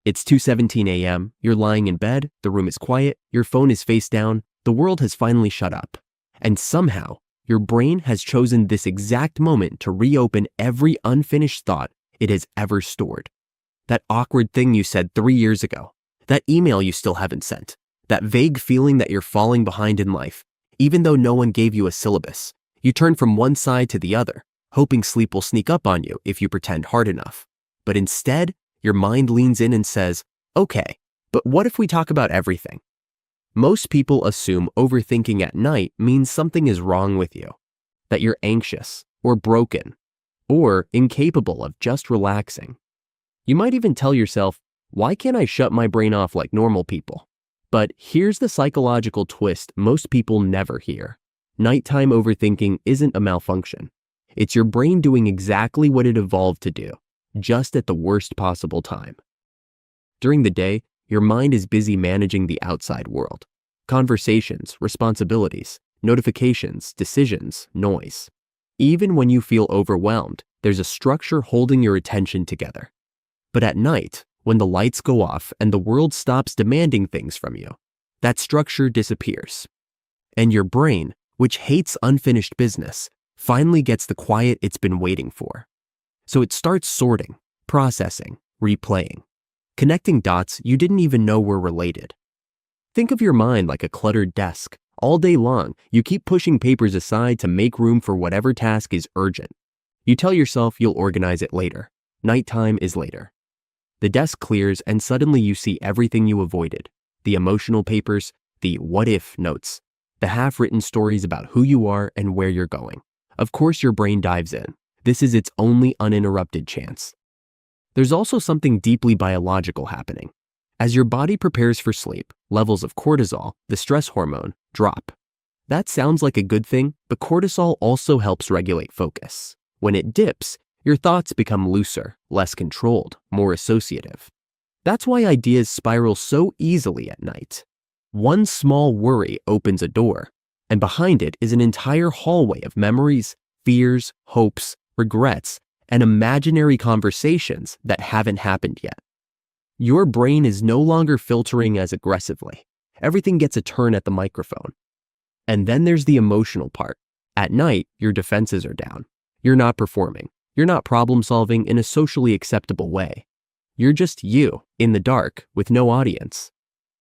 It's 2:17 a.m., you're lying in bed, the room is quiet, your phone is face down, the world has finally shut up. And somehow, your brain has chosen this exact moment to reopen every unfinished thought it has ever stored. That awkward thing you said 3 years ago, that email you still haven't sent, that vague feeling that you're falling behind in life, even though no one gave you a syllabus. You turn from one side to the other, hoping sleep will sneak up on you if you pretend hard enough. But instead, your mind leans in and says, okay, but what if we talk about everything? Most people assume overthinking at night means something is wrong with you, that you're anxious or broken or incapable of just relaxing. You might even tell yourself, why can't I shut my brain off like normal people? But here's the psychological twist most people never hear. Nighttime overthinking isn't a malfunction. It's your brain doing exactly what it evolved to do, just at the worst possible time. During the day, your mind is busy managing the outside world. Conversations, responsibilities, notifications, decisions, noise. Even when you feel overwhelmed, there's a structure holding your attention together. But at night, when the lights go off and the world stops demanding things from you, that structure disappears. And your brain, which hates unfinished business, finally gets the quiet it's been waiting for. So it starts sorting, processing, replaying, connecting dots you didn't even know were related. Think of your mind like a cluttered desk. All day long, you keep pushing papers aside to make room for whatever task is urgent. You tell yourself you'll organize it later. Nighttime is later. The desk clears and suddenly you see everything you avoided. The emotional papers, the what-if notes, the half-written stories about who you are and where you're going. Of course your brain dives in. This is its only uninterrupted chance. There's also something deeply biological happening. As your body prepares for sleep, levels of cortisol, the stress hormone, drop. That sounds like a good thing, but cortisol also helps regulate focus. When it dips, your thoughts become looser, less controlled, more associative. That's why ideas spiral so easily at night. One small worry opens a door, and behind it is an entire hallway of memories, fears, hopes, regrets, and imaginary conversations that haven't happened yet. Your brain is no longer filtering as aggressively. Everything gets a turn at the microphone. And then there's the emotional part. At night, your defenses are down. You're not performing. You're not problem solving in a socially acceptable way. You're just you, in the dark, with no audience.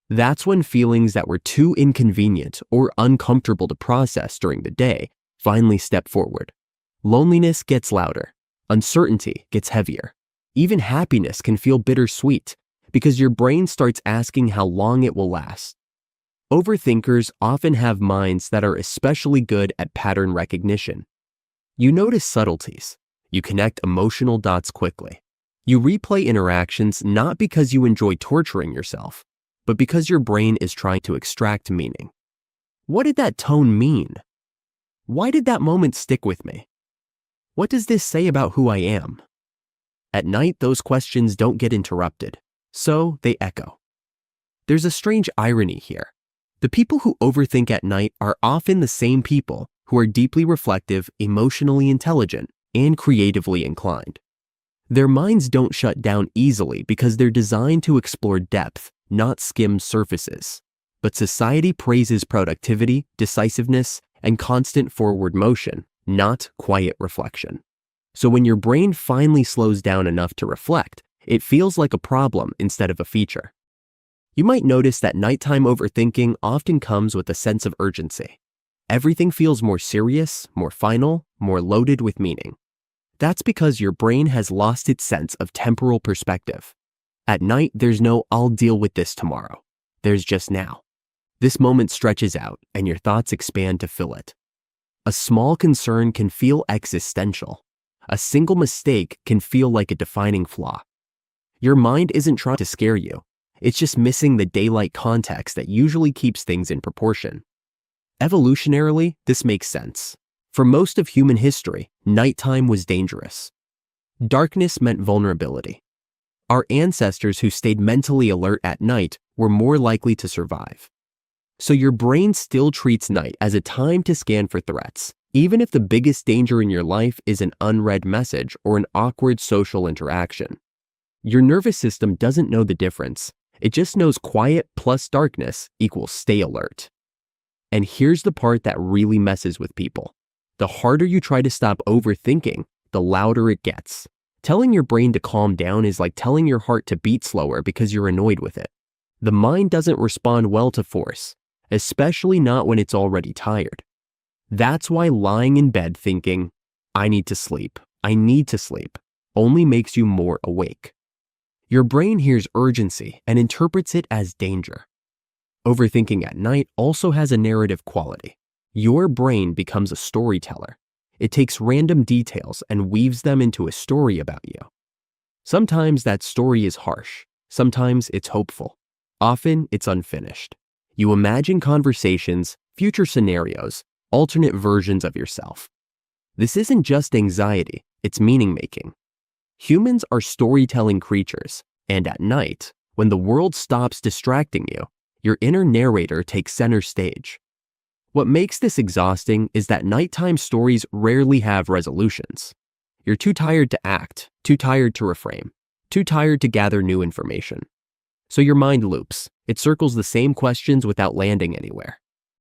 That's when feelings that were too inconvenient or uncomfortable to process during the day finally step forward. Loneliness gets louder. Uncertainty gets heavier. Even happiness can feel bittersweet because your brain starts asking how long it will last. Overthinkers often have minds that are especially good at pattern recognition. You notice subtleties. You connect emotional dots quickly. You replay interactions not because you enjoy torturing yourself, but because your brain is trying to extract meaning. What did that tone mean? Why did that moment stick with me? What does this say about who I am? At night, those questions don't get interrupted, so they echo. There's a strange irony here. The people who overthink at night are often the same people who are deeply reflective, emotionally intelligent, and creatively inclined. Their minds don't shut down easily because they're designed to explore depth, not skim surfaces. But society praises productivity, decisiveness, and constant forward motion, not quiet reflection. So when your brain finally slows down enough to reflect, it feels like a problem instead of a feature. You might notice that nighttime overthinking often comes with a sense of urgency. Everything feels more serious, more final, more loaded with meaning. That's because your brain has lost its sense of temporal perspective. At night, there's no "I'll deal with this tomorrow." There's just now. This moment stretches out, and your thoughts expand to fill it. A small concern can feel existential. A single mistake can feel like a defining flaw. Your mind isn't trying to scare you. It's just missing the daylight context that usually keeps things in proportion. Evolutionarily, this makes sense. For most of human history, nighttime was dangerous. Darkness meant vulnerability. Our ancestors who stayed mentally alert at night were more likely to survive. So your brain still treats night as a time to scan for threats, even if the biggest danger in your life is an unread message or an awkward social interaction. Your nervous system doesn't know the difference. It just knows quiet plus darkness equals stay alert. And here's the part that really messes with people. The harder you try to stop overthinking, the louder it gets. Telling your brain to calm down is like telling your heart to beat slower because you're annoyed with it. The mind doesn't respond well to force, especially not when it's already tired. That's why lying in bed thinking, I need to sleep, only makes you more awake. Your brain hears urgency and interprets it as danger. Overthinking at night also has a narrative quality. Your brain becomes a storyteller. It takes random details and weaves them into a story about you. Sometimes that story is harsh. Sometimes it's hopeful. Often it's unfinished. You imagine conversations, future scenarios, alternate versions of yourself. This isn't just anxiety, it's meaning-making. Humans are storytelling creatures, and at night, when the world stops distracting you, your inner narrator takes center stage. What makes this exhausting is that nighttime stories rarely have resolutions. You're too tired to act, too tired to reframe, too tired to gather new information. So your mind loops. It circles the same questions without landing anywhere.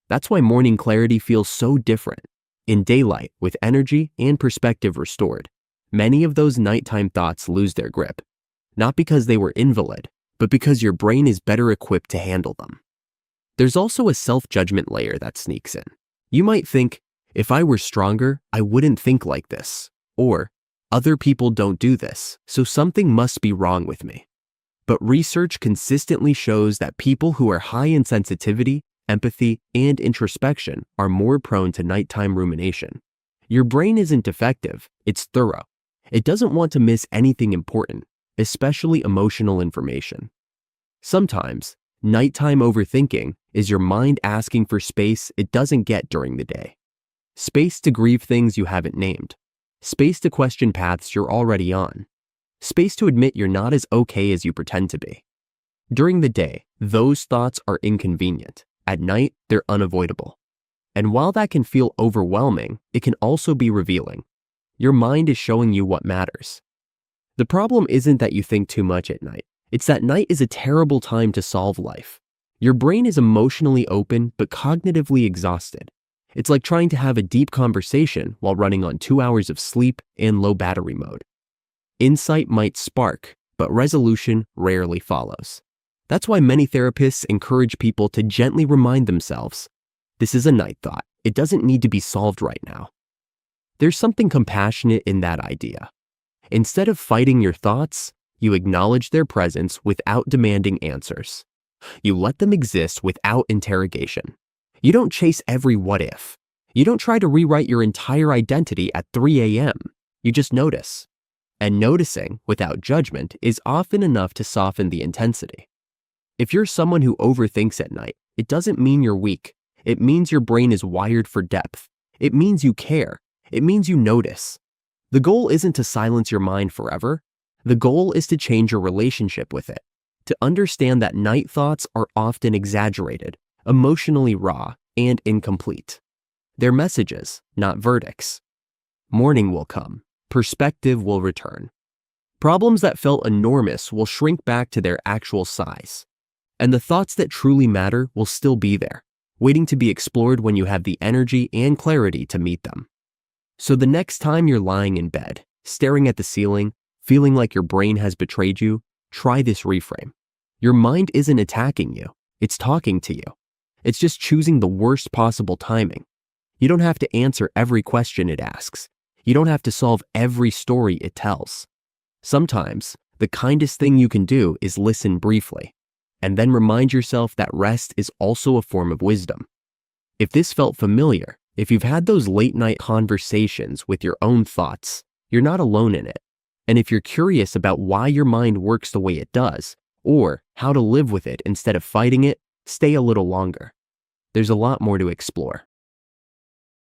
That's why morning clarity feels so different. In daylight, with energy and perspective restored, many of those nighttime thoughts lose their grip. Not because they were invalid, but because your brain is better equipped to handle them. There's also a self-judgment layer that sneaks in. You might think, if I were stronger, I wouldn't think like this. Or, other people don't do this, so something must be wrong with me. But research consistently shows that people who are high in sensitivity, empathy, and introspection are more prone to nighttime rumination. Your brain isn't defective, it's thorough. It doesn't want to miss anything important, especially emotional information. Sometimes, nighttime overthinking is your mind asking for space it doesn't get during the day. Space to grieve things you haven't named. Space to question paths you're already on. Space to admit you're not as okay as you pretend to be. During the day, those thoughts are inconvenient. At night, they're unavoidable. And while that can feel overwhelming, it can also be revealing. Your mind is showing you what matters. The problem isn't that you think too much at night. It's that night is a terrible time to solve life. Your brain is emotionally open but cognitively exhausted. It's like trying to have a deep conversation while running on 2 hours of sleep and low battery mode. Insight might spark, but resolution rarely follows. That's why many therapists encourage people to gently remind themselves, this is a night thought. It doesn't need to be solved right now. There's something compassionate in that idea. Instead of fighting your thoughts, you acknowledge their presence without demanding answers. You let them exist without interrogation. You don't chase every what if. You don't try to rewrite your entire identity at 3 a.m. You just notice. And noticing, without judgment, is often enough to soften the intensity. If you're someone who overthinks at night, it doesn't mean you're weak. It means your brain is wired for depth. It means you care. It means you notice. The goal isn't to silence your mind forever. The goal is to change your relationship with it, to understand that night thoughts are often exaggerated, emotionally raw, and incomplete. They're messages, not verdicts. Morning will come. Perspective will return. Problems that felt enormous will shrink back to their actual size. And the thoughts that truly matter will still be there, waiting to be explored when you have the energy and clarity to meet them. So the next time you're lying in bed, staring at the ceiling, feeling like your brain has betrayed you, try this reframe. Your mind isn't attacking you, it's talking to you. It's just choosing the worst possible timing. You don't have to answer every question it asks. You don't have to solve every story it tells. Sometimes, the kindest thing you can do is listen briefly, and then remind yourself that rest is also a form of wisdom. If this felt familiar, if you've had those late-night conversations with your own thoughts, you're not alone in it. And if you're curious about why your mind works the way it does, or how to live with it instead of fighting it, stay a little longer. There's a lot more to explore.